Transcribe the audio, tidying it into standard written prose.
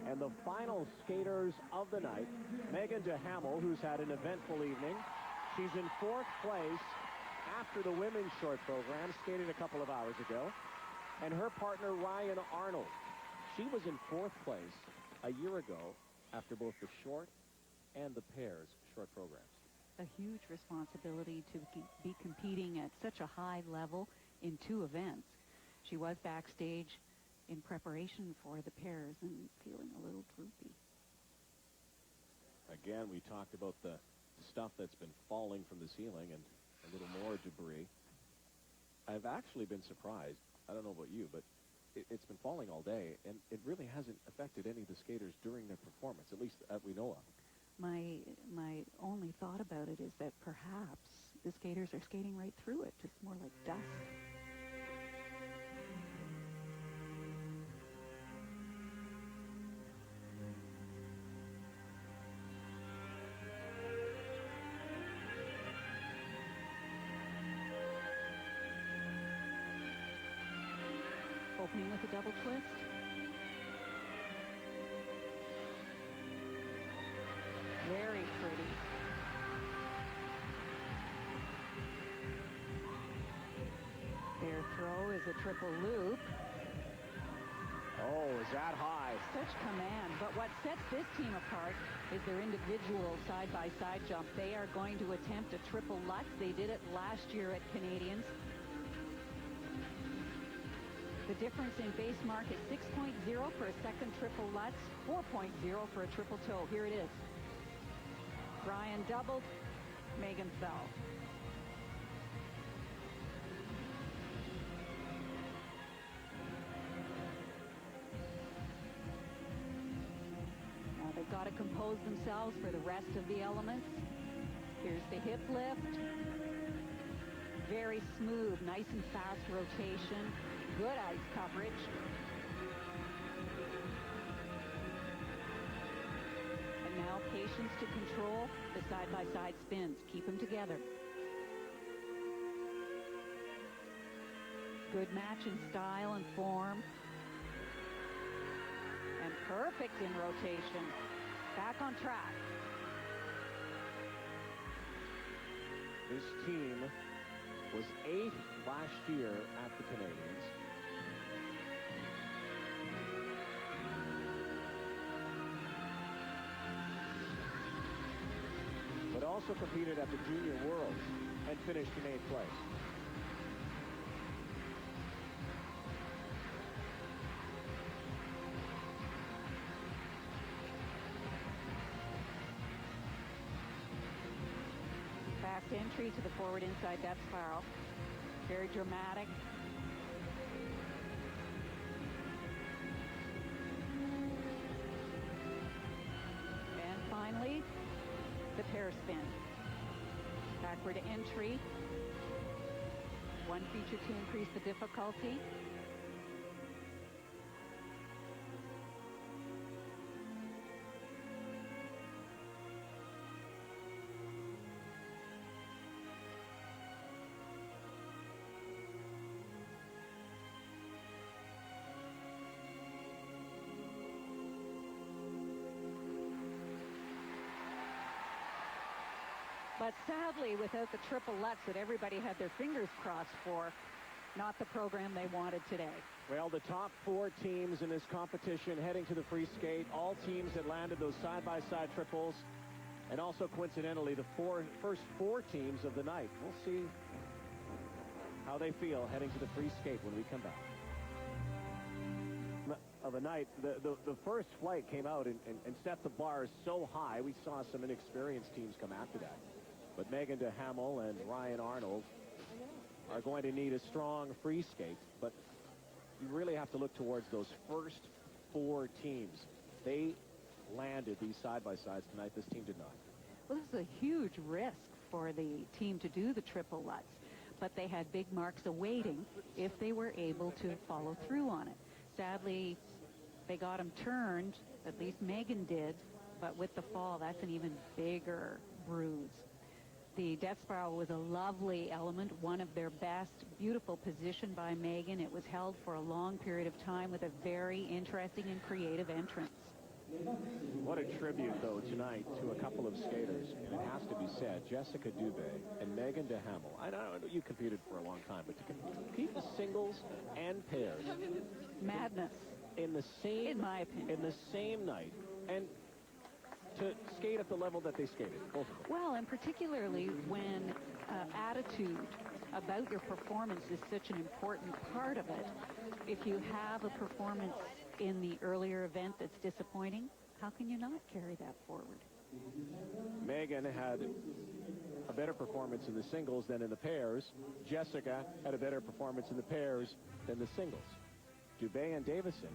And the final skaters of the night, Meagan Duhamel, who's had an eventful evening. She's in 4th place after the women's short program, skated a couple of hours ago. And her partner, Ryan Arnold. She was in 4th place a year ago after both the short and the pairs short programs. A huge responsibility to be competing at such a high level in 2 events. She was backstage in preparation for the pairs and feeling a little droopy. Again, we talked about the stuff that's been falling from the ceiling and a little more debris. I've actually been surprised. I don't know about you, but it's been falling all day, and it really hasn't affected any of the skaters during their performance, at least that we know of. My only thought about it is that perhaps the skaters are skating right through it. It's more like dust. Opening with a double twist. Very pretty. Their throw is a triple loop. Oh, is that high? Such command. But what sets this team apart is their individual side-by-side jump. They are going to attempt a triple Lutz. They did it last year at Canadians. The difference in base mark is 6.0 for a second triple Lutz, 4.0 for a triple toe. Here it is. Ryan doubled, Meagan fell. Now they've got to compose themselves for the rest of the elements. Here's the hip lift. Very smooth, nice and fast rotation. Good ice coverage. And now patience to control the side-by-side spins. Keep them together. Good match in style and form. And perfect in rotation. Back on track. This team was 8th last year at the Canadians. But also competed at the Junior Worlds and finished in 8th place. Fast entry to the forward inside that spiral. Very dramatic. And finally, the pair spin. Backward entry. One feature to increase the difficulty. But sadly, without the triple Lutz that everybody had their fingers crossed for, not the program they wanted today. Well, the top 4 teams in this competition heading to the free skate, all teams that landed those side-by-side triples, and also coincidentally the first 4 teams of the night. We'll see how they feel heading to the free skate when we come back. Of the night, the first flight came out and set the bar so high, we saw some inexperienced teams come after that. But Meagan Duhamel and Ryan Arnold are going to need a strong free skate. But you really have to look towards those first 4 teams. They landed these side-by-sides tonight. This team did not. Well, this is a huge risk for the team to do the triple Lutz. But they had big marks awaiting if they were able to follow through on it. Sadly, they got them turned, at least Meagan did, but with the fall, that's an even bigger bruise. The death spiral was a lovely element, one of their best. Beautiful position by Meagan. It was held for a long period of time with a very interesting and creative entrance. What a tribute, though, tonight to a couple of skaters. It has to be said, Jessica Dubé and Meagan Duhamel. I know you competed for a long time, but to compete the singles and pairs Madness, in the same, in my opinion. in the same night, and to skate at the level that they skated, both of them. Well, and particularly when attitude about your performance is such an important part of it. If you have a performance in the earlier event that's disappointing, how can you not carry that forward? Meagan had a better performance in the singles than in the pairs. Jessica had a better performance in the pairs than the singles. Dubé and Davison